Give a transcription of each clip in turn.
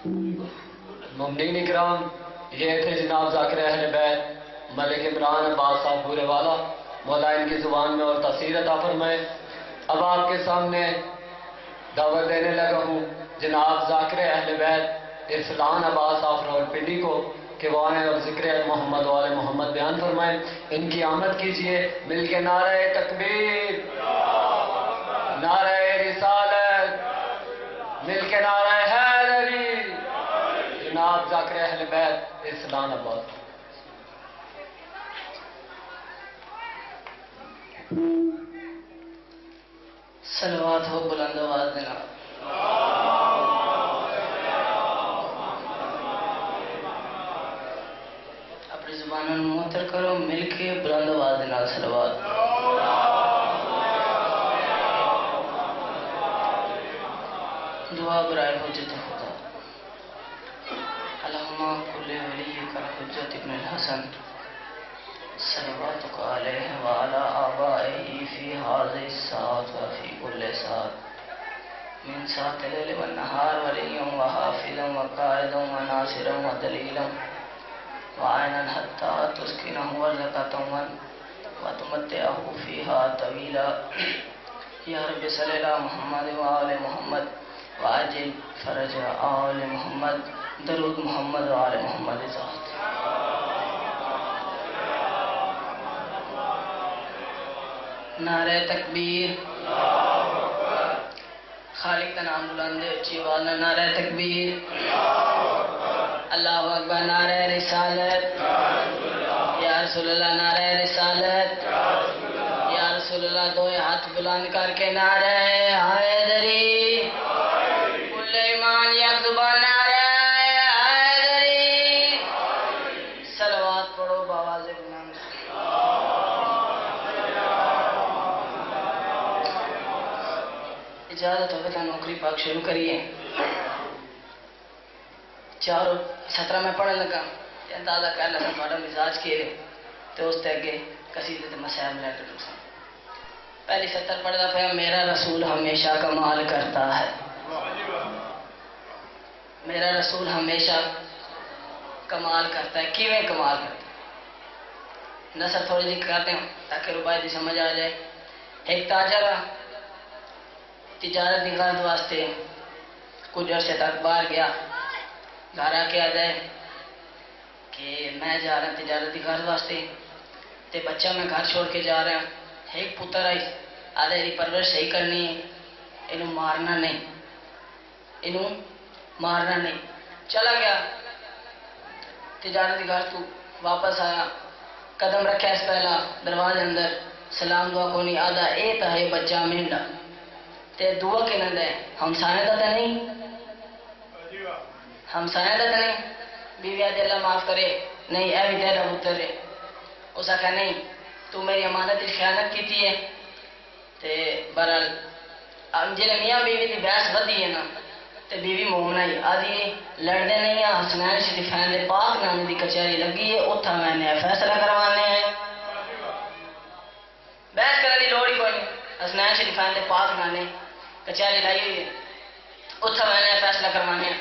ممنین اکرام، یہ تھے جناب ذاکر اہل بیت ملک عمران عباس صاحب بورے والا، مولا ان کی زبان میں اور تاثیر عطا فرمائے۔ اب آپ کے سامنے دعوت دینے لگا ہوں جناب ذاکر اہل بیت ارسلان عباس صاحب راول پنڈی کو کہ وہ آئیں اور ذکر محمد و آل محمد بیان فرمائیں۔ ان کی آمد کیجئے، مل کے نعرہ تکبیر، نعرہ رسالت، مل کے نعرہ حیدری، جناب ذاکر اہل بیت ارسلان عباس۔ صلوات ہو بلند آواز دینا۔ اپنی زبانوں معطر کرو، مل کے بلند آواز دینا صلوات۔ دعا برائے حجت خدا۔ اللہم کل ولیک الحجت ابن الحسن صلواتک علیہ وعلی آبائہ فی هذه الساعة وفی کل ساعة من ساعة الليل والنهار وليا وحافظا وقائدا وناصرا ودليلا وعينا حتى تسكنه وزكاة وتمتعه فيها طويلا یا رب صلی اللہ محمد وآل محمد وعجل فرج آل محمد، درود محمد وآل محمد ذات۔ نعرہ تکبیر، خالق کا نام بلندے اچھی آواز میں نعرہ تکبیر، اللہ اکبر، نعرہ رسالت، یا رسول اللہ، نعرہ رسالت، یا رسول اللہ، دو ہاتھ بلند کر کے نعرہ حیدری، کل ایمان یک زبان نعرہ حیدری، صلوات پڑھو باواز بلند۔ اجازت ہوگا تو نوکری پاک شروع کریے۔ 4:17 میں پڑھنے لگا، اندازہ کر لگا تھوڑا مزاج کے لئے تو اس تک قصیدے تے مسائل لے کر رکھا۔ پہلی 70 پڑھتا پیا، میرا رسول ہمیشہ کمال کرتا ہے، میرا رسول ہمیشہ کمال کرتا ہے۔ کیویں کمال کرتا ہے؟ نثر تھوڑی جی کرتے ہیں تاکہ رباعی دی سمجھ آ جائے۔ ایک تاجر تجارت کی غرض واسطے کچھ عرصے تک باہر گیا، گھر آ کے آتا ہے کہ میں جا رہا تجارت کی غرض واسطے تے بچہ میں گھر چھوڑ کے جا رہا ہوں۔ ایک پتر آئی، آدھے یہ پرورش صحیح کرنی ہے، انہوں مارنا نہیں، انہوں مارنا نہیں۔ چلا گیا تجارت کی غرض تو واپس آیا، قدم رکھا اس پہلا دروازے اندر، سلام دعا کو نہیں، آدھا اے تا ہے بچہ مینڈا تے دعا کے نند ہے، ہمسائے دا تے نہیں، ہمسائے دا تے نہیں۔ بیوی آدھے اللہ معاف کرے، نہیں اے بھی تیرا پتر ہے۔ اس آکھا نہیں، تو میری امانت کی خیانت کیتی ہے۔ تے بہرحال جلے میاں بیوی دی بحث ودی ہے نا تے بیوی مومنہ ہی آدھی لڑنے نہیں ہیں، حسنین شریفین دے پاک نامی دی کچہری لگی ہے، اتھا میں نے فیصلہ کروانے ہیں۔ بحث کرنے دی لوڑ ہی کوئی نہیں، حسنین شریفین دے پاک نامی کچہری لائی ہوئی ہے، اتھا میں نے فیصلہ کروانے ہیں۔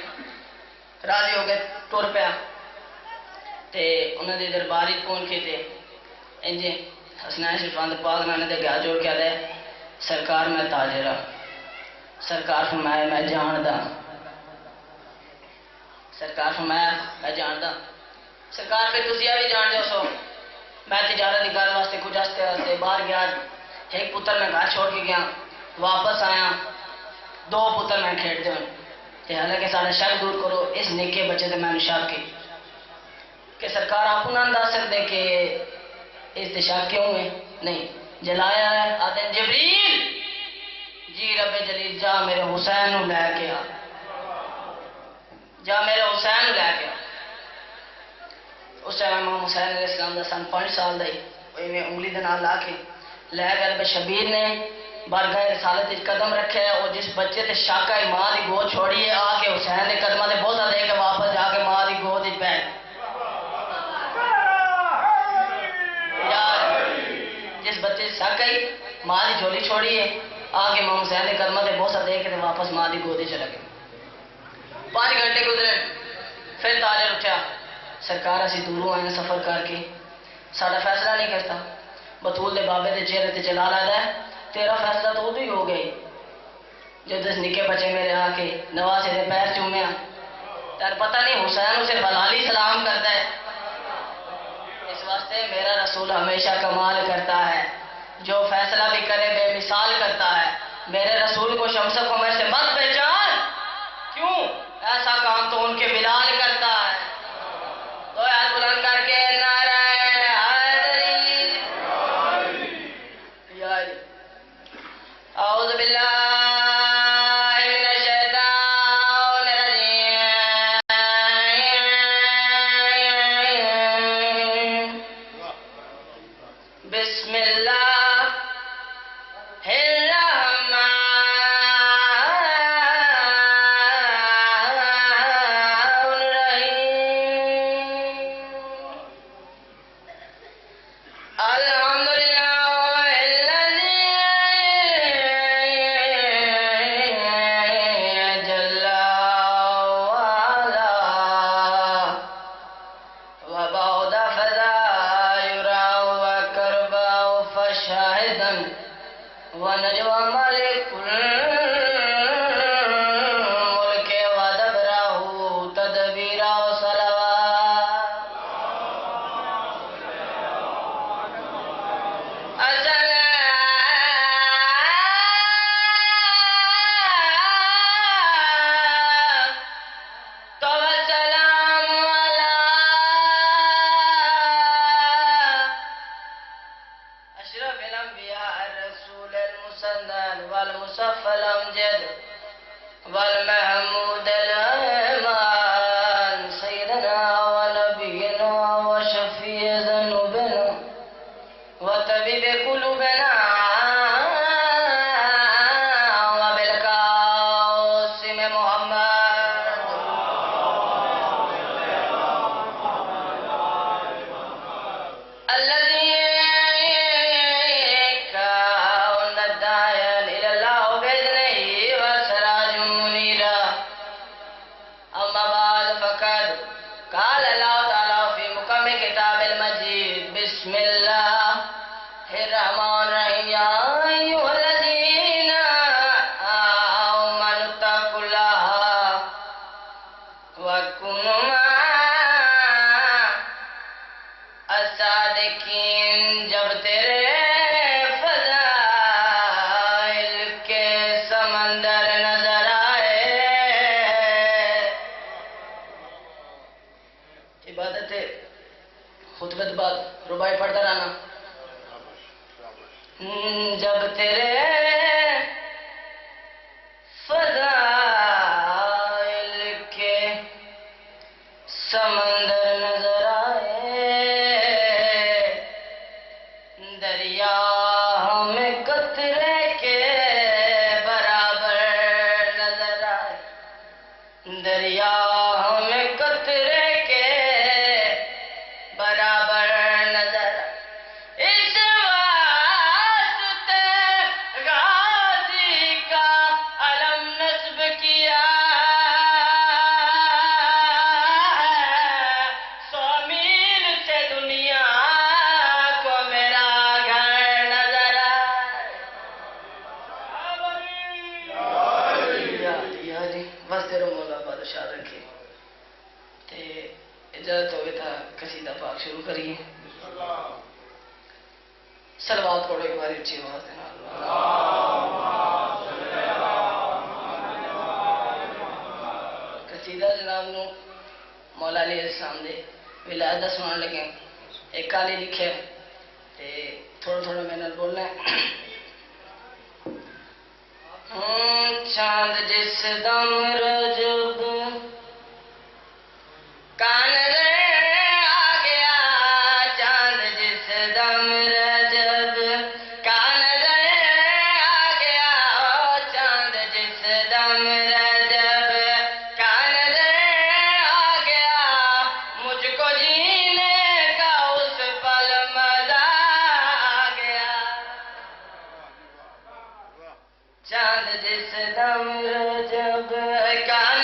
راضی ہو گئے، ٹور پیا تے انہوں نے درباری کون کے تے انجے حسنین شریفین دے پاک نامی دے گیا جوڑ کے دے سرکار میں تاجرہ، سرکار فرمایا میں جاندہ، سرکار فرمایا میں جاندہ، سرکار پہ تسی بھی جان دے سو میں تجارت کی غرض واسطے کچھ ہستے باہر گیا، ایک پتر میں گھر چھوڑ کے گیا، واپس آیا، 2 پتر میں کھیڑ دے تے حالانکہ سارے شک دور کرو، اس نکے بچے تے میں شک کی کہ سرکار آپ نہ انداز سکتے کہ اس تے شک کیوں ہے؟ نہیں، جلایا ہے، آتے ہیں جبریل جی رب جلیل جا میرے حسین نو لے کے آ، جا میرے حسین نو لے کے آ۔ اس ٹائم امام حسین علیہ السلام دا سن 5 سال دا ہی میں انگلی دے نال لا کے لے گئے۔ شبیر نے بارگاہ رسالت وچ قدم رکھے اور جس بچے تے شک آئی ماں دی گود چھوڑی ہے، آ کے حسین دے قدماں تے بوسہ دے کے واپس جا کے ماں دی گود وچ بیٹھ جس بچے شک آئی ماں دی جھولی چھوڑی ہے، آ کے امام حسین دے قدماں تے بوسہ دے کے واپس ماں دی گود وچ چلا گیا۔ 5 گھنٹے گزرے پھر تاجر اٹھا سرکار اسی دوروں آئے سفر کر کے ساڈا فیصلہ نہیں کرتا بطول دے بابے دے چہرے تے جلال آتا ہے تیرا فیصلہ تو ادو ہی ہو گئی جو دس نکے بچے میرے آ کے نواسے دے پیر چومیا تیر پتہ نہیں حسین اسے بلالی سلام کرتا ہے اس واسطے میرا رسول ہمیشہ کمال کرتا ہے جو فیصلہ بھی کرے بے مثال کرتا ہے میرے رسول کو شمس قمر سے مت پہچان کیوں ایسا کام تو ان کے بلال کرتا ہے تو ہاتھ بلند کر کے نعرہ حیدری یا اعوذ باللہ من الشیطان الرجیم بسم اللہ ونجوى ملك الملك ودبره تدبيرا وصلوات والسلام على أشرف الأنبياء الرسول المسند والمصفى الأمجد والمحمود الأمان سيدنا ونبينا وشفيع ذنوبنا وطبيب قلوبنا وبالقاسم محمد الذي كان الداعيا إلى الله بإذنه وسراج منيرا أما بعد فقد قال الله تعالى في محكم كتاب المجيد بسم الله الرحمن الرحيم يا أيها الذين آمنوا اتقوا الله وكونوا مع الصادقين جب تیرے فضائل کے سمندر نظر آئے عبادت ہے خطبت بعد ربائی پڑھتا رہنا جب تیرے فضائل کے سمندر نظر آئے دریا ہمیں قطرے کے برابر نظر آئے دریا ہمیں قطرے کے برابر نظر آئے اس واسطے غازی کا علم نصب کیا ہے 100 میل سے دنیا کو میرا گھر نظر آئے یا جی بس تیرے مولا بادشاہ رکھے تے اجازت ہوگی تھا قصیدہ پاک شروع کریے صلوات پڑھو ایک باری اچھی آواز دینا قصیدہ جناب نو مولا علیہ السلام دے ولایت دا سنان لگے ایک کالی لکھے تے تھوڑا تھوڑا میں نے بولنا ہے چاند جس دم رجب کان آ گیا چاند جس دم رجب کان آ گیا چاند جس دم رجب کان آ گیا مجھ کو جینے کا اس پل مزہ آ گیا چاند جس دم رجب کان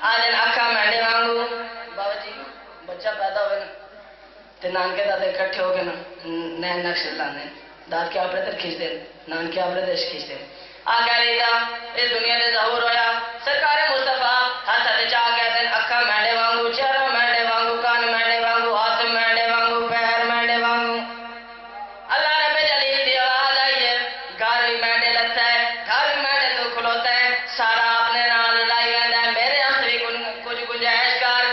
آدن اکھا مینڈے وانگو بابا جی بچہ پیدا ہوئے نا تے نانکے دادے کٹھے ہو گئے نا نین نقش لانے داد کے آپرے در کھیچ دیں نانکے آپرے در کھیچ دیں آگا لیتا اس دنیا دے ظہور ہویا سرکار مصطفیٰ ہاتھ دے چاہ کہتے ہیں اکھا مینڈے وانگو چہرہ مینڈے وانگو کان مینڈے وانگو ہاتھ مینڈے وانگو پیر مینڈے وانگو اللہ رب جلیل دی آواز آئی ہے گھر بھی مینڈے لگتا ہے گھر بھی مینڈے تو کھلوتا ہے سارا اپنے نال لائی گیا ہے میرے ہم سے بھی کچھ گنجائش کر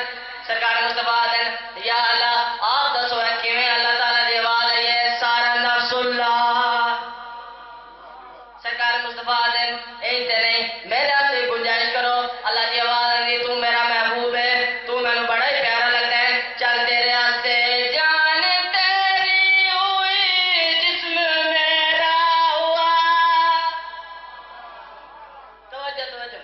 سرکار مصطفیٰ دن یا اللہ آپ دسو ہے کیویں اللہ تعالیٰ دی آواز آئی ہے سارا نفس اللہ سرکار مصطفیٰ دن ایتے نہیں میرے ہم سے گنجائش کرو اللہ دی آواز آئی تو میرا محبوب ہے تو میں نے بڑا ہی پیارا لگتا ہے چل تیرے ہاستے جان تیری ہوئی جسم میرا ہوا توجہ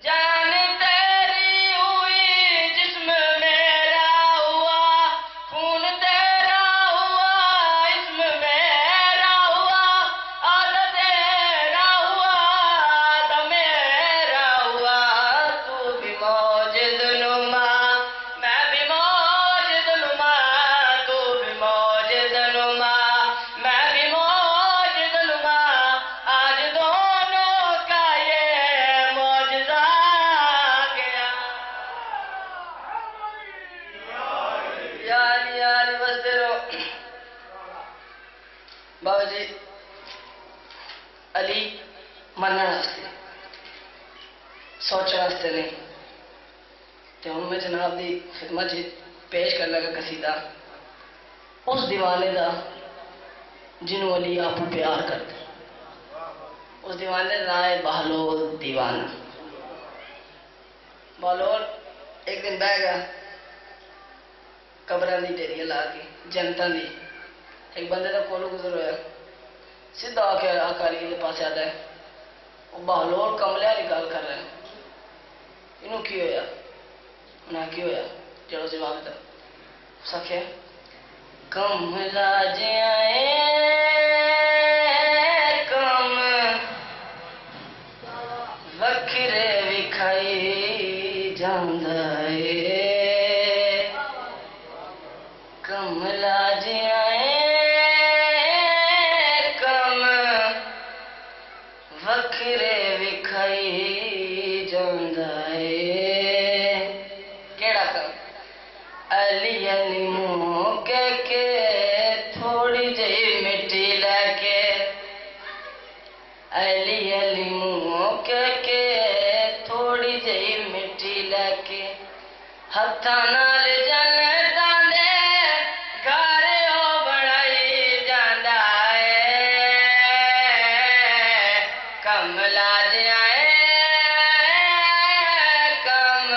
جان تیری ہوئی جسم میرا ہوا خون تیرا ہوا اسم میرا ہوا آدھا تیرا ہوا آدھا میرا ہوا تو بھی موجد نما میں بھی موجد نما تو بھی موجد نما میں بھی موجد نما آج دونوں کا یہ معجزہ گیا یاری وزرو بابا جی علی منن واسطے سوچنے واسطے نہیں تے ہن میں جناب دی خدمت جی پیش کر لگا قصیدہ اس دیوانے دا جنوں علی آپ پیار کرتے اس دیوانے دا نام ہے بہلول دیوانہ بہلول ایک دن بہ گیا قبراں دی ڈیریاں لا کے جنتاں دی ایک بندے دا کولو گزر ہویا سیدھا آ کے آقا علی دے پاس آتا ہے وہ بہلول کملے والی گل کر رہے ہیں انہوں کی ہویا انہاں کی ہویا جڑو جواب دیتا سکھے کملا جائے کم وکھرے وکھائی جاندا اے کملا جائے کم وکھرے وکھائی جاندا اے کیڑا کم علی علی منہ کہہ کے تھوڑی جہی مٹی لے کے علی علی منہ کہہ کے تھوڑی جہی مٹی لے کے ہتھاں نال جنتاں دے گھر او بنائی جاندا اے کملا جیا کم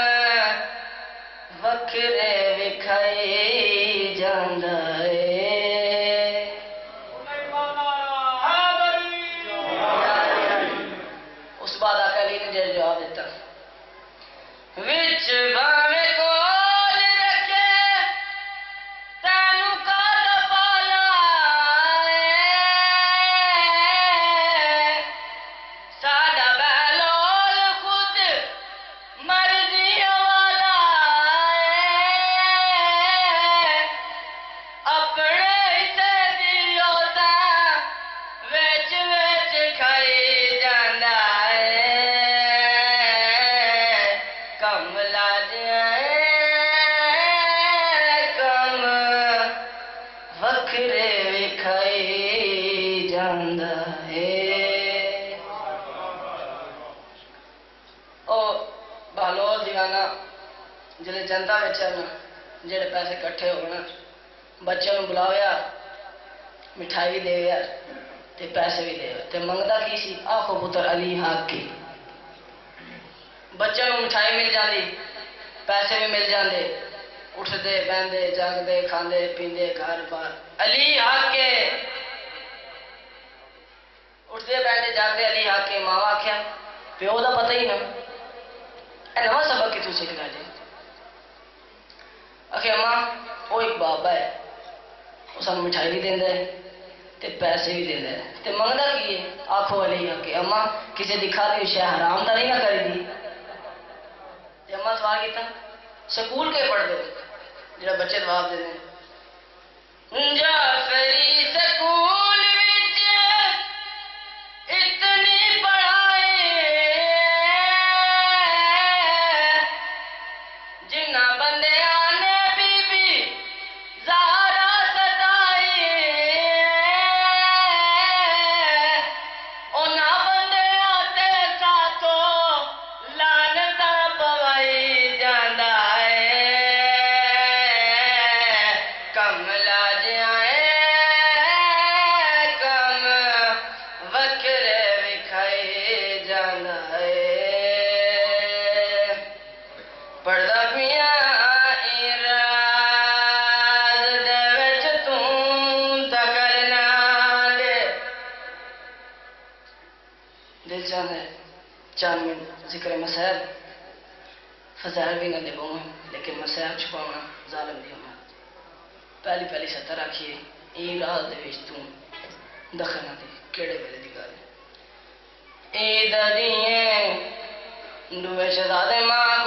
وکھرے وکھائی جاندا اے اس بعد آقا علی نے جواب دیتا وچ باویں کول رکھے تینوں کادا پالا ساڈا بہلول خود مرضیاں والا اپنے حصے دی اوتاں وچ وچ کھائی جاندا اے کملا جائے کم وکھرے وکھائی جاندا اے او بہلول دیوانہ جلے جنتا وچ نا جڑے پیسے کٹھے ہونا بچے نوں بلاویا مٹھائی بھی دے تے پیسے بھی دے تے منگدا کی سی آخو پتر علی حق کی بچے نوں مٹھائی مل جاندی پیسے بھی مل جاندے اٹھتے بہندے جاگدے کھاندے پیندے گھر بار علی حق کے اٹھتے بہندے جاگدے علی حق کے ماں آکھیا پیو دا پتہ ہی نہ اے نواں سبق کتوں سیکھ گا جی آکھیا ماں وہ ایک بابا ہے وہ سانوں مٹھائی بھی دیندا ہے تے پیسے بھی دیندا ہے تے منگدا کی ہے آکھو علی حق کے اماں کسی دی کھادی شے حرام تا نہیں نہ کری دی جمع سوال کیتا سکول کے پڑھ دے جڑا بچے جواب دے دیں جعفری سکول وچ اتنی پڑھائی جنہ بندیاں نے بی بی زہرا ستائی انہاں بندیاں تے ساتھو لعنتاں پوائی جاندا ہے کملا جائے کم وکرے وکھائی جانا ہے پڑھدا پیاں راز دے وچ توں دخل نہ دے دل چاہتا ہے چند منٹ ذکر مسائل فضائل بھی نہ دے پاؤں لیکن مسائل چھپاؤنا ظالم دی ہونا پہلی سطر آکھیے ای راز دے وچ توں دخل نہ دے کیڑے ویلے دی گل اے ددیے دوے شہزادے ماں